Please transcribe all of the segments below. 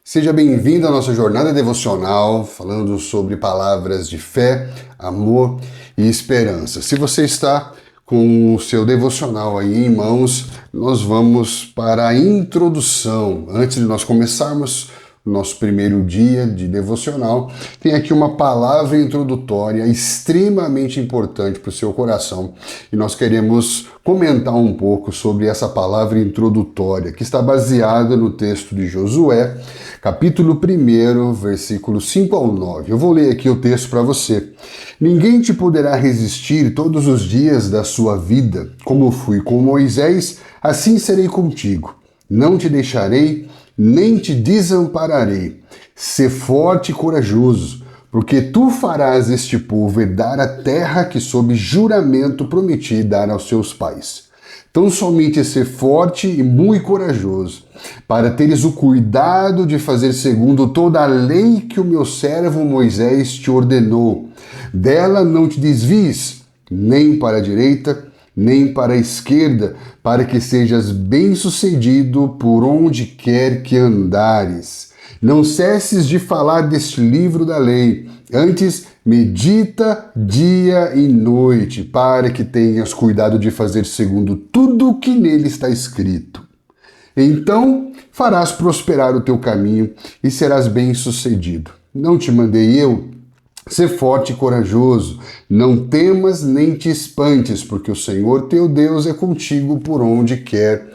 Seja bem-vindo à nossa jornada devocional, falando sobre palavras de fé, amor e esperança. Se você está com o seu devocional aí em mãos, nós vamos para a introdução. Antes de nós começarmos o nosso primeiro dia de devocional, tem aqui uma palavra introdutória extremamente importante para o seu coração e nós queremos comentar um pouco sobre essa palavra introdutória que está baseada no texto de Josué, capítulo 1, versículos 5 ao 9. Eu vou ler aqui o texto para você. Ninguém te poderá resistir todos os dias da sua vida. Como fui com Moisés, assim serei contigo. Não te deixarei, nem te desampararei. Sê forte e corajoso, porque tu farás este povo herdar a terra que sob juramento prometi dar aos seus pais. Tão somente ser forte e muito corajoso, para teres o cuidado de fazer segundo toda a lei que o meu servo Moisés te ordenou. Dela não te desvies, nem para a direita, nem para a esquerda, para que sejas bem-sucedido por onde quer que andares. Não cesses de falar deste livro da lei, antes medita dia e noite, para que tenhas cuidado de fazer segundo tudo o que nele está escrito. Então farás prosperar o teu caminho e serás bem-sucedido. Não te mandei eu? Sê forte e corajoso, não temas nem te espantes, porque o Senhor teu Deus é contigo por onde quer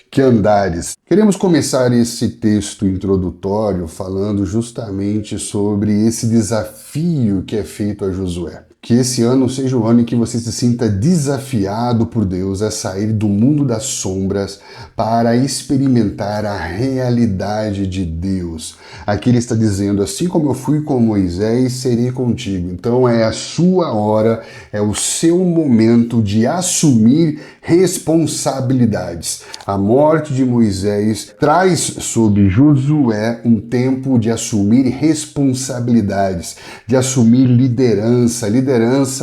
que andares. Queremos começar esse texto introdutório falando justamente sobre esse desafio que é feito a Josué. Que esse ano seja o ano em que você se sinta desafiado por Deus a sair do mundo das sombras para experimentar a realidade de Deus. Aqui ele está dizendo, assim como eu fui com Moisés, serei contigo. Então é a sua hora, é o seu momento de assumir responsabilidades. A morte de Moisés traz sobre Josué um tempo de assumir responsabilidades, de assumir liderança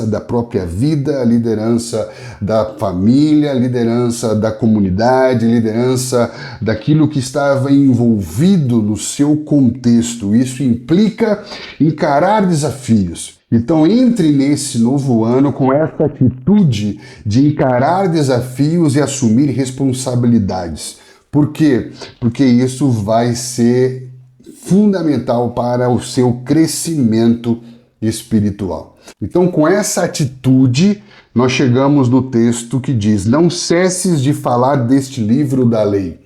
da própria vida, a liderança da família, a liderança da comunidade, a liderança daquilo que estava envolvido no seu contexto. Isso implica encarar desafios. Então entre nesse novo ano com essa atitude de encarar desafios e assumir responsabilidades. Por quê? Porque isso vai ser fundamental para o seu crescimento espiritual. Então, com essa atitude, nós chegamos no texto que diz: não cesses de falar deste livro da lei.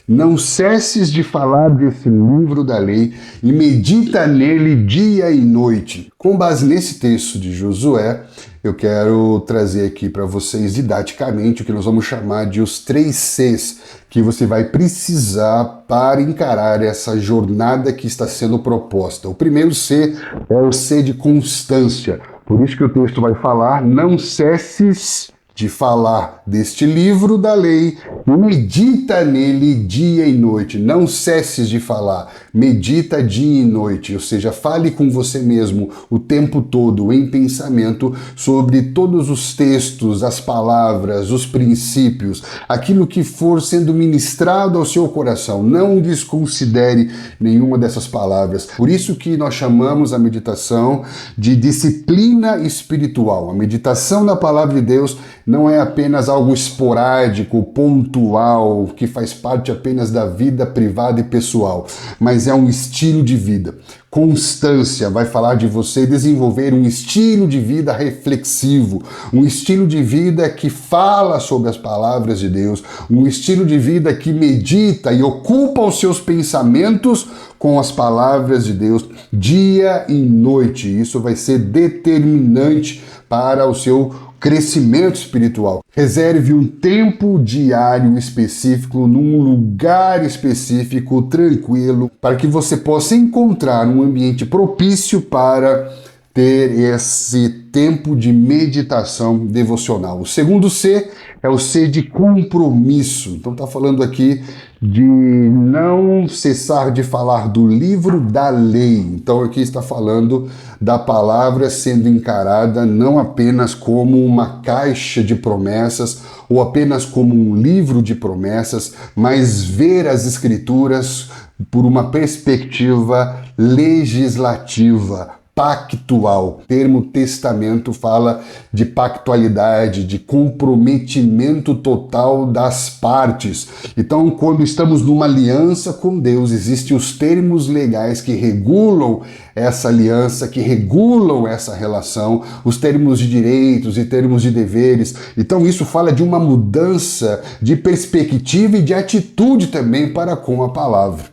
Não cesses de falar desse livro da lei e medita nele dia e noite. Com base nesse texto de Josué, eu quero trazer aqui para vocês didaticamente o que nós vamos chamar de os 3 Cs que você vai precisar para encarar essa jornada que está sendo proposta. O primeiro C é o C de constância. Por isso que o texto vai falar: não cesses de falar deste livro da lei, medita nele dia e noite. Não cesses de falar, medita dia e noite, ou seja, fale com você mesmo o tempo todo em pensamento sobre todos os textos, as palavras, os princípios, aquilo que for sendo ministrado ao seu coração. Não desconsidere nenhuma dessas palavras. Por isso que nós chamamos a meditação de disciplina espiritual. A meditação na palavra de Deus não é apenas algo esporádico, pontual, que faz parte apenas da vida privada e pessoal, mas é um estilo de vida. Constância vai falar de você desenvolver um estilo de vida reflexivo, um estilo de vida que fala sobre as palavras de Deus, um estilo de vida que medita e ocupa os seus pensamentos com as palavras de Deus dia e noite. Isso vai ser determinante para o seu crescimento espiritual. Reserve um tempo diário específico, num lugar específico, tranquilo, para que você possa encontrar um ambiente propício para ter esse tempo de meditação devocional. O segundo C é o C de compromisso. Então está falando aqui de não cessar de falar do livro da lei. Então aqui está falando da palavra sendo encarada não apenas como uma caixa de promessas ou apenas como um livro de promessas, mas ver as escrituras por uma perspectiva legislativa, pactual. O termo testamento fala de pactualidade, de comprometimento total das partes. Então, quando estamos numa aliança com Deus, existem os termos legais que regulam essa aliança, que regulam essa relação, os termos de direitos e termos de deveres. Então, isso fala de uma mudança de perspectiva e de atitude também para com a palavra.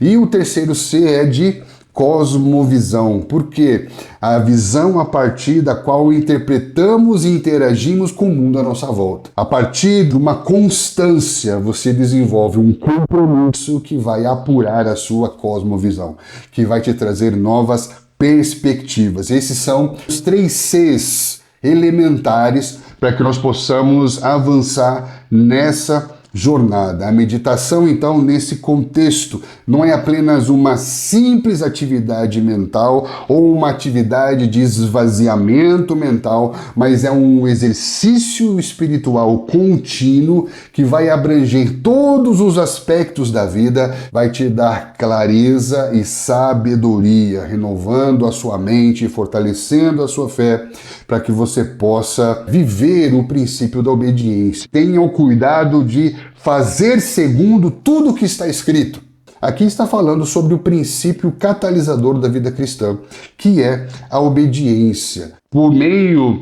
E o terceiro C é de cosmovisão, porque a visão a partir da qual interpretamos e interagimos com o mundo à nossa volta. A partir de uma constância, você desenvolve um compromisso que vai apurar a sua cosmovisão, que vai te trazer novas perspectivas. Esses são os 3 Cs elementares para que nós possamos avançar nessa jornada. A meditação, então, nesse contexto, não é apenas uma simples atividade mental ou uma atividade de esvaziamento mental, mas é um exercício espiritual contínuo que vai abranger todos os aspectos da vida, vai te dar clareza e sabedoria, renovando a sua mente, fortalecendo a sua fé, para que você possa viver o princípio da obediência. Tenha o cuidado de fazer segundo tudo o que está escrito. Aqui está falando sobre o princípio catalisador da vida cristã, que é a obediência. Por meio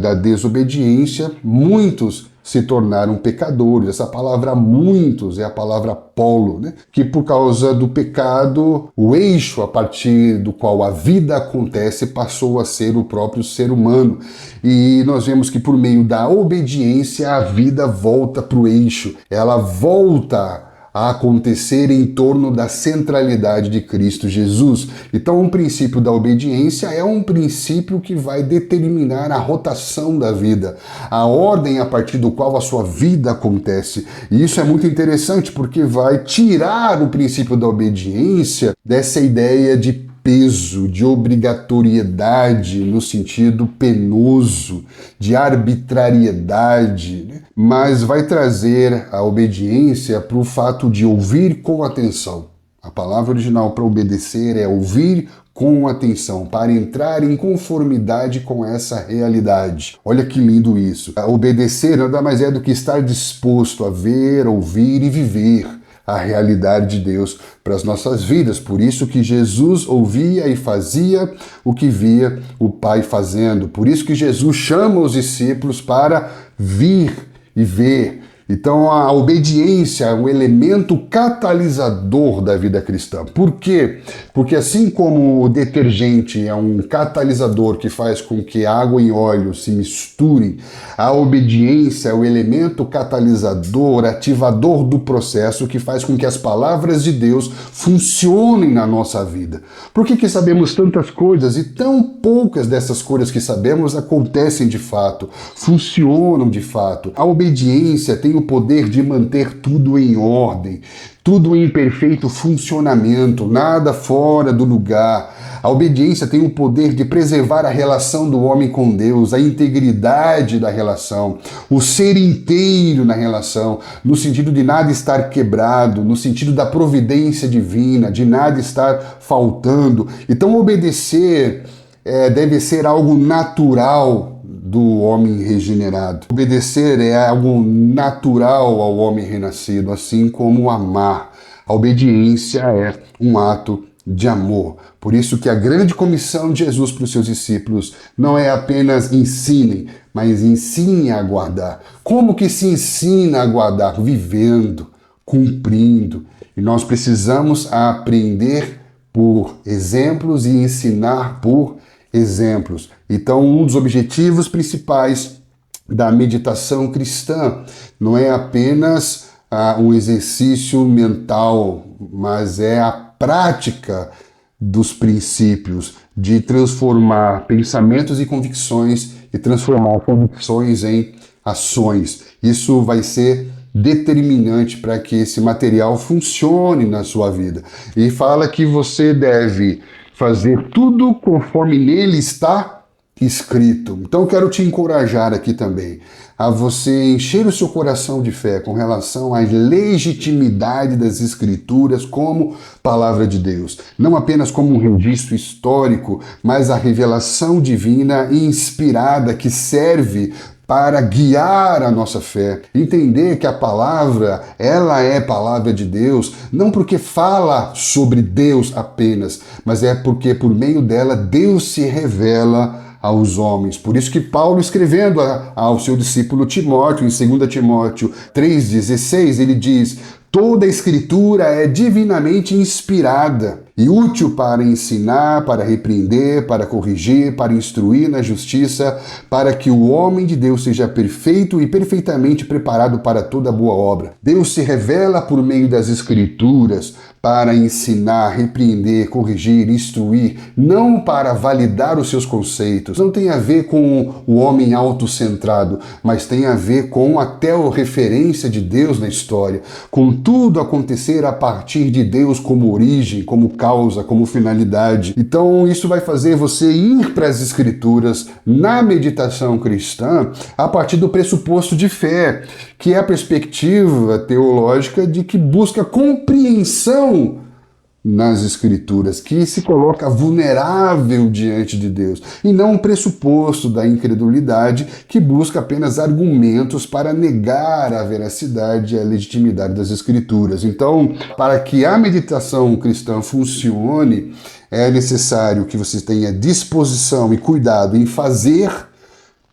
da desobediência, muitos se tornaram pecadores. Essa palavra muitos é a palavra polo, né? Que por causa do pecado, o eixo a partir do qual a vida acontece passou a ser o próprio ser humano. E nós vemos que por meio da obediência a vida volta para o eixo. Ela volta a acontecer em torno da centralidade de Cristo Jesus. Então, o princípio da obediência é um princípio que vai determinar a rotação da vida, a ordem a partir do qual a sua vida acontece. E isso é muito interessante porque vai tirar o princípio da obediência dessa ideia de peso, de obrigatoriedade no sentido penoso, de arbitrariedade, né? Mas vai trazer a obediência para o fato de ouvir com atenção. A palavra original para obedecer é ouvir com atenção, para entrar em conformidade com essa realidade. Olha que lindo isso. Obedecer nada mais é do que estar disposto a ver, ouvir e viver a realidade de Deus para as nossas vidas. Por isso que Jesus ouvia e fazia o que via o Pai fazendo. Por isso que Jesus chama os discípulos para vir e ver. Então a obediência é um elemento catalisador da vida cristã. Por quê? Porque assim como o detergente é um catalisador que faz com que água e óleo se misturem, a obediência é o elemento catalisador, ativador do processo que faz com que as palavras de Deus funcionem na nossa vida. Por que sabemos tantas coisas e tão poucas dessas coisas que sabemos acontecem de fato, funcionam de fato? A obediência tem o poder de manter tudo em ordem, tudo em perfeito funcionamento, nada fora do lugar. A obediência tem o poder de preservar a relação do homem com Deus, a integridade da relação, o ser inteiro na relação, no sentido de nada estar quebrado, no sentido da providência divina, de nada estar faltando. Então, obedecer deve ser algo natural do homem regenerado. Obedecer é algo natural ao homem renascido, assim como amar. A obediência é um ato de amor. Por isso que a grande comissão de Jesus para os seus discípulos não é apenas ensinem, mas ensinem a guardar. Como que se ensina a guardar? Vivendo, cumprindo. E nós precisamos aprender por exemplos e ensinar por exemplos. Então, um dos objetivos principais da meditação cristã não é apenas um exercício mental, mas é a prática dos princípios de transformar pensamentos e convicções e transformar convicções em ações. Isso vai ser determinante para que esse material funcione na sua vida. E fala que você deve fazer tudo conforme nele está escrito. Então eu quero te encorajar aqui também a você encher o seu coração de fé com relação à legitimidade das Escrituras como palavra de Deus. Não apenas como um registro histórico, mas a revelação divina inspirada que serve para guiar a nossa fé. Entender que a palavra, ela é palavra de Deus, não porque fala sobre Deus apenas, mas é porque por meio dela Deus se revela aos homens. Por isso que Paulo, escrevendo ao seu discípulo Timóteo, em 2 Timóteo 3,16, ele diz: toda a Escritura é divinamente inspirada e útil para ensinar, para repreender, para corrigir, para instruir na justiça, para que o homem de Deus seja perfeito e perfeitamente preparado para toda boa obra. Deus se revela por meio das Escrituras para ensinar, repreender, corrigir, instruir, não para validar os seus conceitos. Não tem a ver com o homem autocentrado, mas tem a ver com a teorreferência de Deus na história, com tudo acontecer a partir de Deus como origem, como causa, como finalidade. Então isso vai fazer você ir para as Escrituras na meditação cristã a partir do pressuposto de fé, que é a perspectiva teológica de que busca compreensão nas Escrituras, que se coloca vulnerável diante de Deus, e não um pressuposto da incredulidade que busca apenas argumentos para negar a veracidade e a legitimidade das Escrituras. Então, para que a meditação cristã funcione, é necessário que você tenha disposição e cuidado em fazer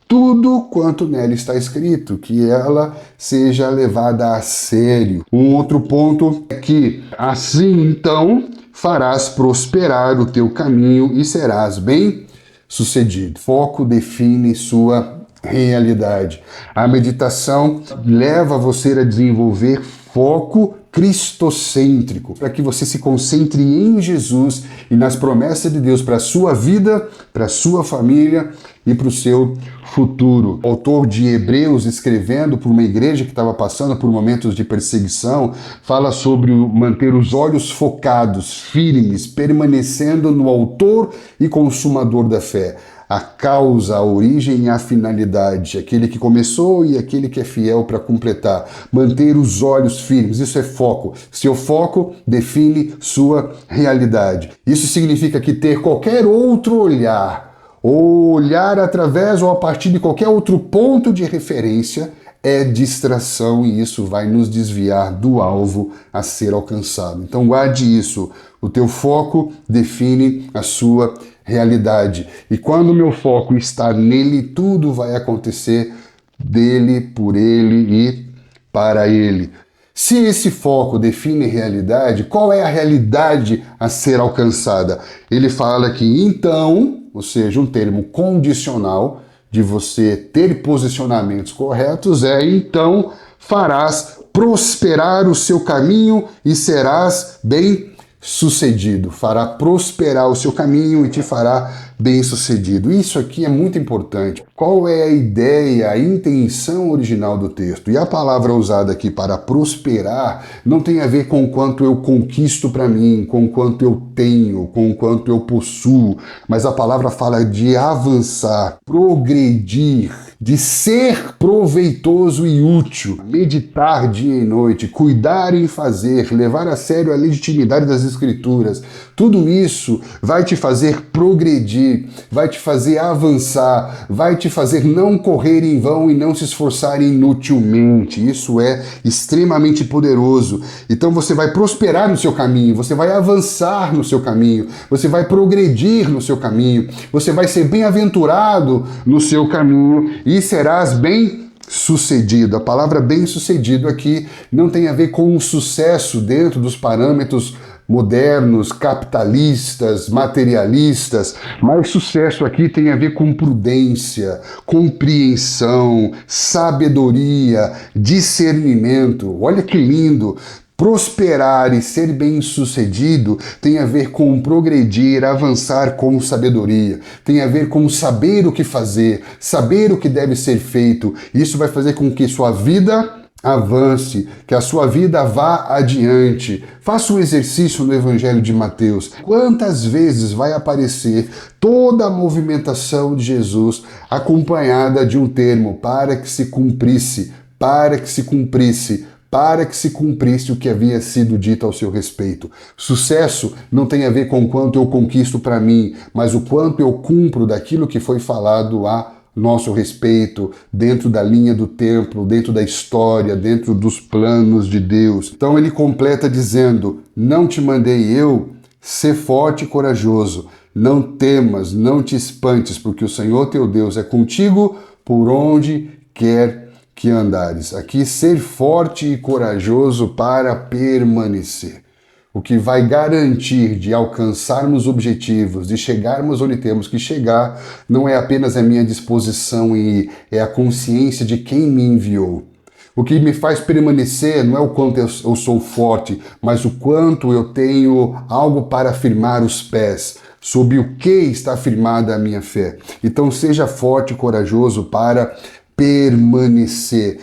tudo quanto nela está escrito, que ela seja levada a sério. Um outro ponto é que assim então farás prosperar o teu caminho e serás bem-sucedido. Foco define sua realidade. A meditação leva você a desenvolver foco cristocêntrico, para que você se concentre em Jesus e nas promessas de Deus para a sua vida, para a sua família e para o seu futuro. O autor de Hebreus, escrevendo por uma igreja que estava passando por momentos de perseguição, fala sobre manter os olhos focados, firmes, permanecendo no autor e consumador da fé. A causa, a origem e a finalidade, aquele que começou e aquele que é fiel para completar. Manter os olhos firmes, isso é foco. Seu foco define sua realidade. Isso significa que ter qualquer outro olhar, ou olhar através ou a partir de qualquer outro ponto de referência, é distração e isso vai nos desviar do alvo a ser alcançado. Então guarde isso. O teu foco define a sua realidade. E quando o meu foco está nele, tudo vai acontecer dele, por ele e para ele. Se esse foco define realidade, qual é a realidade a ser alcançada? Ele fala que então, ou seja, um termo condicional de você ter posicionamentos corretos, então farás prosperar o seu caminho e serás bem-sucedido. Fará prosperar o seu caminho e te fará bem-sucedido. Isso aqui é muito importante. Qual é a ideia, a intenção original do texto? E a palavra usada aqui para prosperar não tem a ver com o quanto eu conquisto para mim, com o quanto eu tenho, com o quanto eu possuo, mas a palavra fala de avançar, progredir, de ser proveitoso e útil, meditar dia e noite, cuidar em fazer, levar a sério a legitimidade das Escrituras. Tudo isso vai te fazer progredir, vai te fazer avançar, vai te fazer não correr em vão e não se esforçar inutilmente. Isso é extremamente poderoso. Então você vai prosperar no seu caminho, você vai avançar no seu caminho, você vai progredir no seu caminho, você vai ser bem-aventurado no seu caminho e serás bem-sucedido. A palavra bem-sucedido aqui não tem a ver com o sucesso dentro dos parâmetros modernos, capitalistas, materialistas, mas sucesso aqui tem a ver com prudência, compreensão, sabedoria, discernimento. Olha que lindo! Prosperar e ser bem-sucedido tem a ver com progredir, avançar com sabedoria, tem a ver com saber o que fazer, saber o que deve ser feito. Isso vai fazer com que sua vida avance, que a sua vida vá adiante. Faça um exercício no Evangelho de Mateus. Quantas vezes vai aparecer toda a movimentação de Jesus acompanhada de um termo para que se cumprisse, para que se cumprisse, para que se cumprisse o que havia sido dito ao seu respeito. Sucesso não tem a ver com o quanto eu conquisto para mim, mas o quanto eu cumpro daquilo que foi falado a nosso respeito, dentro da linha do templo, dentro da história, dentro dos planos de Deus. Então ele completa dizendo: não te mandei eu, ser forte e corajoso, não temas, não te espantes, porque o Senhor teu Deus é contigo por onde quer que andares. Aqui, ser forte e corajoso para permanecer. O que vai garantir de alcançarmos objetivos, de chegarmos onde temos que chegar, não é apenas a minha disposição em ir, é a consciência de quem me enviou. O que me faz permanecer não é o quanto eu sou forte, mas o quanto eu tenho algo para firmar os pés, sob o que está firmada a minha fé. Então seja forte e corajoso para permanecer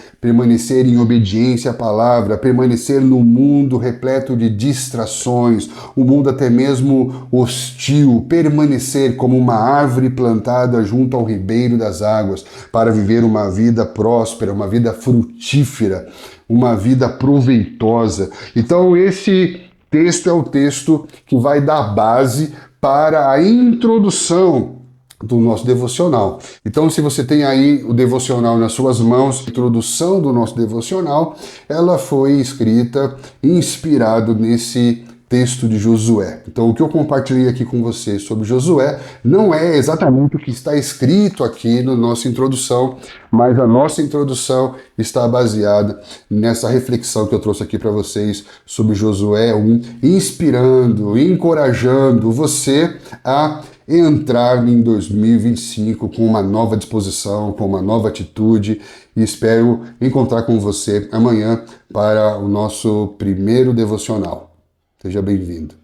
em obediência à palavra, permanecer no mundo repleto de distrações, um mundo até mesmo hostil, permanecer como uma árvore plantada junto ao ribeiro das águas, para viver uma vida próspera, uma vida frutífera, uma vida proveitosa. Então esse texto é o texto que vai dar base para a introdução do nosso devocional. Então, se você tem aí o devocional nas suas mãos, a introdução do nosso devocional, ela foi escrita inspirado nesse texto de Josué. Então, o que eu compartilhei aqui com você sobre Josué não é exatamente o que está escrito aqui na nossa introdução, mas a nossa introdução está baseada nessa reflexão que eu trouxe aqui para vocês sobre Josué 1, inspirando, encorajando você a entrar em 2025 com uma nova disposição, com uma nova atitude, e espero encontrar com você amanhã para o nosso primeiro devocional. Seja bem-vindo.